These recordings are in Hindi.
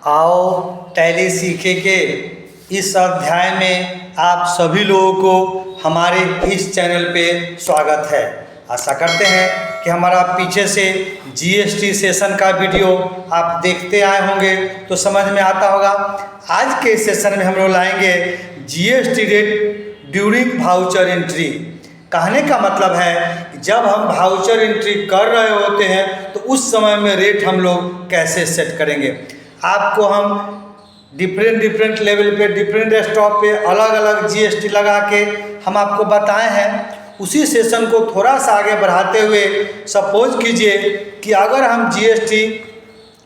आओ टैली सीखेंगे। इस अध्याय में आप सभी लोगों को हमारे इस चैनल पे स्वागत है। आशा करते हैं कि हमारा पीछे से जीएसटी सेशन का वीडियो आप देखते आए होंगे तो समझ में आता होगा। आज के सेशन में हम लोग लाएंगे GST rate during voucher entry. कहने का मतलब है कि जब हम वाउचर एंट्री कर रहे होते हैं तो उस समय में रेट हम लोग कैसे सेट करेंगे। आपको हम डिफरेंट लेवल पे डिफरेंट स्टॉप पे अलग अलग जीएसटी लगा के हम आपको बताए हैं। उसी सेशन को थोड़ा सा आगे बढ़ाते हुए सपोज कीजिए कि अगर हम जीएसटी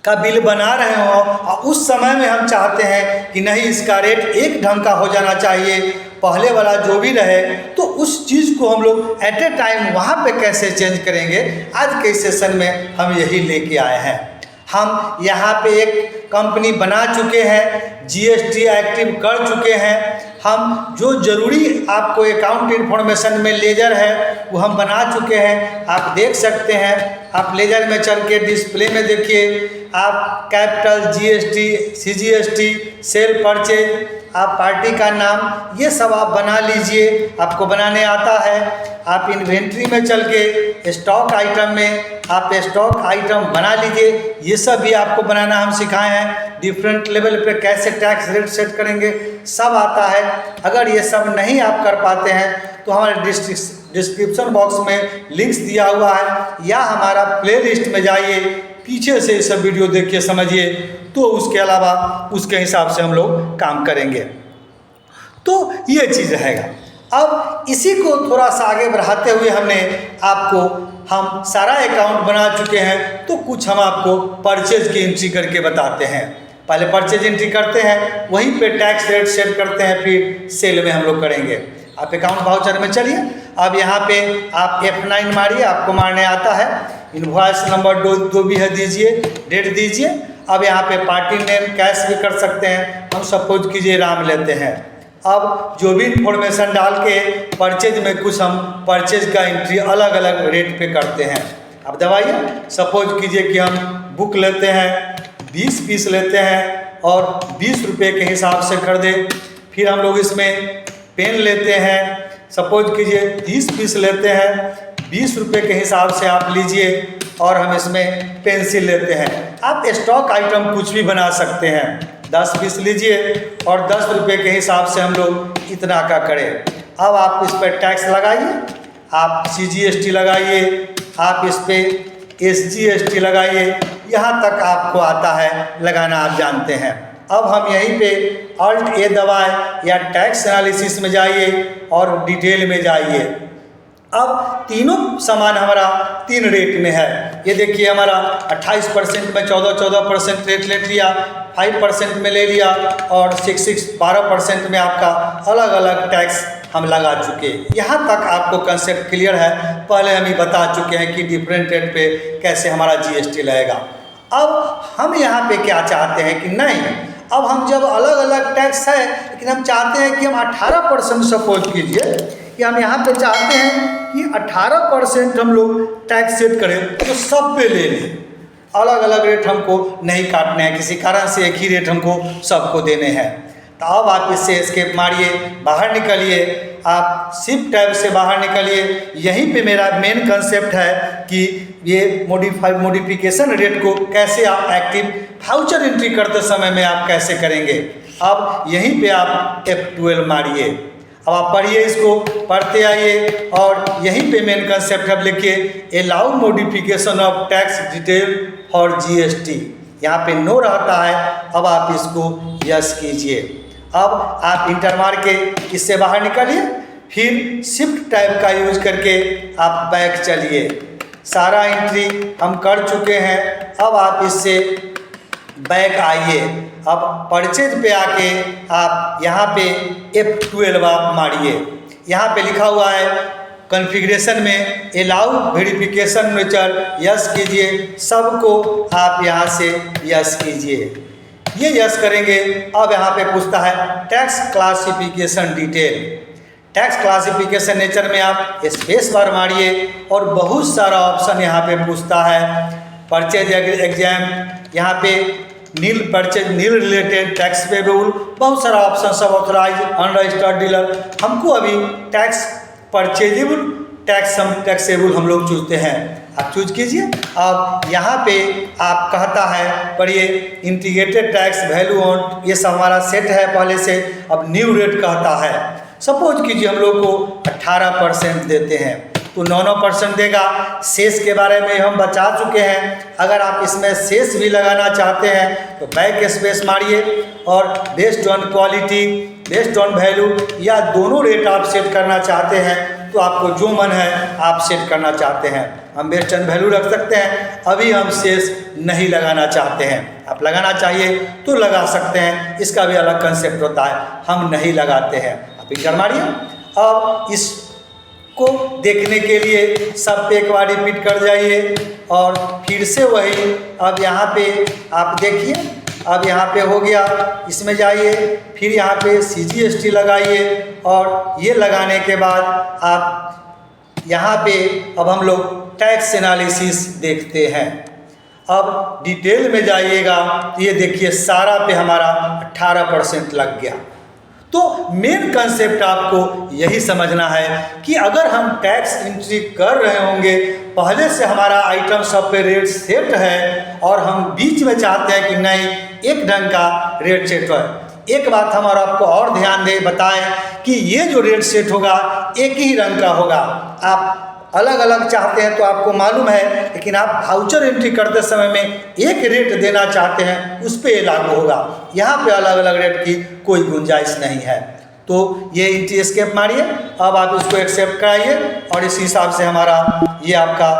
का बिल बना रहे हो और उस समय में हम चाहते हैं कि नहीं इसका रेट एक ढंग का हो जाना चाहिए, पहले वाला जो भी रहे, तो उस चीज़ को हम लोग एट ए टाइम वहाँ पे कैसे चेंज करेंगे। आज के सेशन में हम यही लेके आए हैं। हम यहाँ पे एक कंपनी बना चुके हैं, जीएसटी एक्टिव कर चुके हैं। हम जो जरूरी आपको अकाउंट इन्फॉर्मेशन में लेजर है वो हम बना चुके हैं। आप देख सकते हैं, आप लेजर में चल के डिस्प्ले में देखिए, आप capital, GST, CGST, cell purchase, आप पार्टी का नाम, ये सब आप बना लीजिए। आपको बनाने आता है। आप इन्वेंट्री में चल के स्टॉक आइटम में आप स्टॉक आइटम बना लीजिए। ये सब भी आपको बनाना हम सिखाए हैं। डिफरेंट लेवल पे कैसे टैक्स रेट सेट करेंगे सब आता है। अगर ये सब नहीं आप कर पाते हैं तो हमारे डिस्क्रिप्शन बॉक्स में लिंक्स दिया हुआ है या हमारा प्लेलिस्ट में जाइए, पीछे से ये सब वीडियो देखिए, समझिए, तो उसके अलावा उसके हिसाब से हम लोग काम करेंगे। तो ये चीज़ रहेगा। अब इसी को थोड़ा सा आगे बढ़ाते हुए हम सारा अकाउंट बना चुके हैं तो कुछ हम आपको परचेज की एंट्री करके बताते हैं। पहले परचेज एंट्री करते हैं, वहीं पे टैक्स रेट सेट करते हैं, फिर सेल में हम लोग करेंगे। आप अकाउंट वाउचर में चलिए। अब यहाँ पे आप F9 मारिए, आपको मारने आता है। इनवॉइस नंबर दो भी है, दीजिए, डेट दीजिए। अब यहाँ पे पार्टी नेम कैश भी कर सकते हैं। हम सपोज कीजिए राम लेते हैं। अब जो भी इंफॉर्मेशन डाल के परचेज में कुछ हम परचेज का एंट्री अलग अलग रेट पे करते हैं। अब दबाइए, सपोज कीजिए कि हम बुक लेते हैं, 20 पीस लेते हैं और 20 रुपये के हिसाब से खरीदे। फिर हम लोग इसमें पेन लेते हैं, सपोज कीजिए 30 पीस लेते हैं, 20 रुपये के हिसाब से आप लीजिए। और हम इसमें पेंसिल लेते हैं। आप स्टॉक आइटम कुछ भी बना सकते हैं। 10 पीस लीजिए और 10 रुपये के हिसाब से हम लोग इतना का करें। अब आप इस पर टैक्स लगाइए, आप सीजीएसटी लगाइए, आप इस पर एसजीएसटी लगाइए, यहाँ तक आपको आता है लगाना, आप जानते हैं। अब हम यहीं पे Alt A दबाएं या टैक्स एनालिसिस में जाइए और डिटेल में जाइए। अब तीनों सामान हमारा 3 रेट में है। ये देखिए, हमारा 28% में 14% रेट ले लिया, 5% में ले लिया और 12% में आपका अलग अलग टैक्स हम लगा चुके। यहाँ तक आपको कंसेप्ट क्लियर है। पहले हम ही बता चुके हैं कि डिफरेंट रेट पे कैसे हमारा जीएसटी लगेगा। अब हम यहाँ पे क्या चाहते हैं कि नहीं, अब हम जब अलग अलग टैक्स है लेकिन हम चाहते हैं कि हम 18% सपोज कीजिए कि हम यहाँ पे चाहते हैं कि 18% हम लोग टैक्स सेट करें तो सब पे ले लें। अलग अलग रेट हमको नहीं काटने हैं, किसी कारण से एक ही रेट हमको सबको देने हैं। तो अब आप इससे एस्केप मारिए, बाहर निकलिए, आप शिफ्ट टैब से बाहर निकलिए। यहीं पे मेरा मेन कंसेप्ट है कि ये मॉडिफिकेशन रेट को कैसे आप एक्टिव वाउचर एंट्री करते समय में आप कैसे करेंगे। अब यहीं पे आप F12 मारिए। अब आप पढ़िए, इसको पढ़ते आइए और यहीं पे मेन कंसेप्ट अब लिखिए allow modification of tax detail for GST. यहाँ पे नो रहता है। अब आप इसको यस कीजिए। अब आप इंटर मार के इससे बाहर निकलिए, फिर शिफ्ट टाइप का यूज करके आप बैक चलिए। सारा एंट्री हम कर चुके हैं। अब आप इससे बैक आइए। अब परचेज पे आके आप यहाँ पे F12 आप मारिए। यहाँ पे लिखा हुआ है कॉन्फ़िगरेशन में अलाउ वेरिफिकेशन नेचर, यस कीजिए। सबको आप यहाँ से यस कीजिए। ये यस करेंगे। अब यहाँ पे पूछता है tax classification detail. Tax classification nature में आप स्पेस बार मारिए और बहुत सारा ऑप्शन यहाँ पे पूछता है। परचेज एग्जाम, यहाँ पे नील परचेज, नील रिलेटेड, टैक्स पेबल, बहुत सारा ऑप्शन सब, ऑथराइज, अनरजिस्टर्ड डीलर। हमको अभी टैक्स परचेजेबल, टैक्सेबल हम लोग चूजते हैं। आप चूज कीजिए। अब यहाँ पे आप कहता है पढ़िए, इंटीग्रेटेड टैक्स वैल्यू ऑन, ये सब हमारा सेट है पहले से। अब न्यू रेट कहता है, सपोज कीजिए हम लोग को 18% देते हैं तो 9% देगा। शेष के बारे में हम बता चुके हैं। अगर आप इसमें शेष भी लगाना चाहते हैं तो बैक स्पेस मारिए और based on quality, based on value, या दोनों रेट आप सेट करना चाहते हैं तो आपको जो मन है आप सेट करना चाहते हैं। हम बेस्ड ऑन वैल्यू रख सकते हैं। अभी हम शेष नहीं लगाना चाहते हैं, आप लगाना चाहिए तो लगा सकते हैं, इसका भी अलग कंसेप्ट होता है। हम नहीं लगाते हैं। आप इंटर मारिए। अब इसको देखने के लिए सब पे एक बार रिपीट कर जाइए और फिर से वही। अब यहाँ पे आप देखिए, अब यहाँ पे हो गया, इसमें जाइए, फिर यहाँ पे CGST लगाइए और ये लगाने के बाद आप यहाँ पे अब हम लोग टैक्स एनालिसिस देखते हैं। अब डिटेल में जाइएगा तो ये देखिए सारा पे हमारा 18% लग गया। तो मेन कंसेप्ट आपको यही समझना है कि अगर हम टैक्स एंट्री कर रहे होंगे, पहले से हमारा आइटम सब पे रेट सेट है और हम बीच में चाहते हैं कि नहीं एक ढंग का रेट सेट हो। एक बात हम और आपको और ध्यान दे बताएं कि ये जो रेट सेट होगा एक ही रंग का होगा। आप अलग अलग चाहते हैं तो आपको मालूम है, लेकिन आप वाउचर एंट्री करते समय में एक रेट देना चाहते हैं उस पर ये लागू होगा। यहाँ पे अलग अलग रेट की कोई गुंजाइश नहीं है। तो ये एंट्री एस्केप मारिए। अब आप इसको एक्सेप्ट कराइए और इस हिसाब से हमारा ये आपका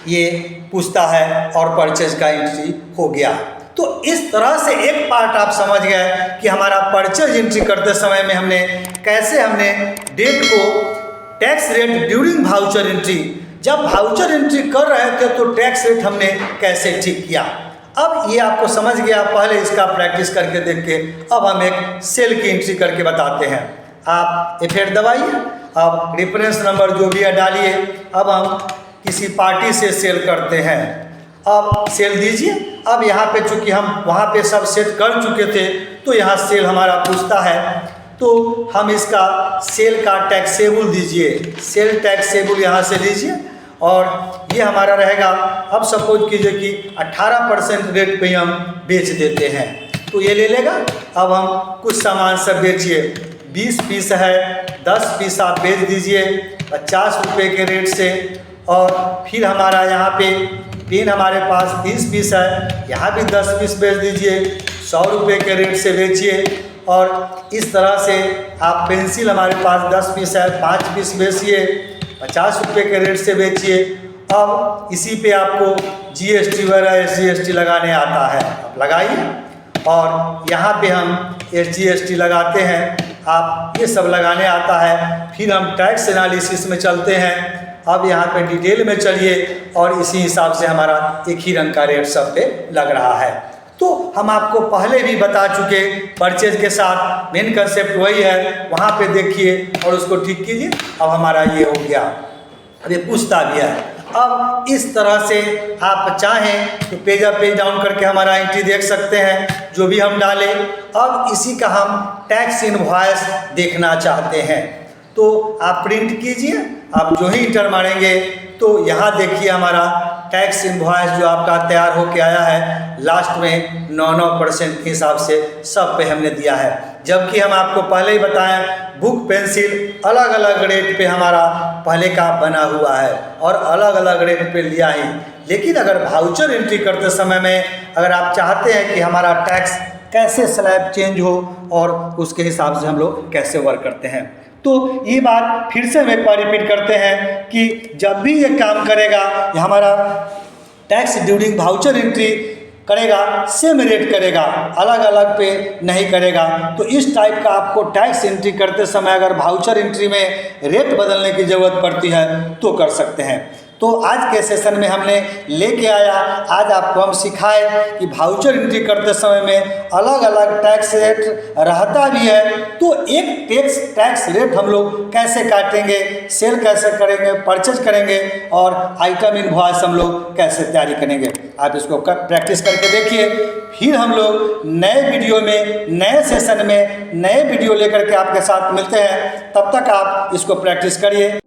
ये पूछता है और परचेज का एंट्री हो गया। तो इस तरह से एक पार्ट आप समझ गए कि हमारा परचेज एंट्री करते समय में हमने डेट को, tax rate during voucher entry, जब वाउचर एंट्री कर रहे थे तो टैक्स रेट हमने कैसे ठीक किया। अब ये आपको समझ गया। पहले इसका प्रैक्टिस करके देख के अब हम एक सेल की एंट्री करके बताते हैं। आप F8 दबाइए। अब रेफरेंस नंबर जो भी है डालिए। अब हम किसी पार्टी से सेल करते हैं। अब सेल दीजिए। अब यहाँ पे चूँकि हम वहाँ पे सब सेट कर चुके थे तो यहाँ सेल हमारा पूछता है, तो हम इसका सेल का टैक्सेबल दीजिए, सेल टैक्सेबल यहाँ से लीजिए और ये हमारा रहेगा। अब सपोज कीजिए कि 18% रेट पे हम बेच देते हैं तो ये ले लेगा। अब हम कुछ सामान सब बेचिए, 20 पीस है, 10 पीस आप बेच दीजिए 50 रुपये के रेट से। और फिर हमारा यहाँ पे पेन हमारे पास 30 पीस है, यहाँ भी 10 पीस बेच दीजिए, 100 रुपये के रेट से बेचिए। और इस तरह से आप पेंसिल हमारे पास 10 पीस है, 5 पीस बेचिए, 50 रुपये के रेट से बेचिए। अब इसी पे आपको GST वगैरह SGST लगाने आता है, आप लगाइए। और यहाँ पे हम SGST लगाते हैं, आप ये सब लगाने आता है। फिर हम टैक्स एनालिसिस में चलते हैं। अब यहाँ पे डिटेल में चलिए और इसी हिसाब से हमारा एक ही रंग का रेट सब पे लग रहा है। तो हम आपको पहले भी बता चुके, परचेज के साथ मेन कंसेप्ट वही है। वहाँ पे देखिए और उसको ठीक कीजिए। अब हमारा ये हो गया। अब ये पूछता भी है। अब इस तरह से आप चाहें तो पेज अप पेज डाउन करके हमारा एंट्री देख सकते हैं जो भी हम डालें। अब इसी का हम टैक्स इनवॉइस देखना चाहते हैं तो आप प्रिंट कीजिए। आप जो ही इंटर मारेंगे तो यहाँ देखिए हमारा टैक्स इनवॉइस जो आपका तैयार होके आया है, लास्ट में 9% के हिसाब से सब पे हमने दिया है। जबकि हम आपको पहले ही बताएं बुक पेंसिल अलग अलग रेट पे हमारा पहले का बना हुआ है और अलग अलग रेट पे लिया ही। लेकिन अगर वाउचर एंट्री करते समय में अगर आप चाहते हैं कि हमारा टैक्स कैसे स्लैब चेंज हो और उसके हिसाब से हम लोग कैसे वर्क करते हैं, तो ये बात फिर से हम एक बार रिपीट करते हैं कि जब भी ये काम करेगा ये हमारा टैक्स ड्यूरिंग वाउचर एंट्री करेगा, सेम रेट करेगा, अलग अलग पे नहीं करेगा। तो इस टाइप का आपको टैक्स एंट्री करते समय अगर वाउचर एंट्री में रेट बदलने की ज़रूरत पड़ती है तो कर सकते हैं। तो आज के सेशन में हमने लेके आया, आज आपको हम सिखाए कि वाउचर एंट्री करते समय में अलग अलग टैक्स रेट रहता भी है, तो एक टैक्स रेट हम लोग कैसे काटेंगे, सेल कैसे करेंगे, परचेज करेंगे और आइटम इनवॉइस हम लोग कैसे तैयारी करेंगे। आप इसको प्रैक्टिस करके देखिए, फिर हम लोग नए वीडियो में, नए सेशन में, नए वीडियो लेकर के आपके साथ मिलते हैं। तब तक आप इसको प्रैक्टिस करिए।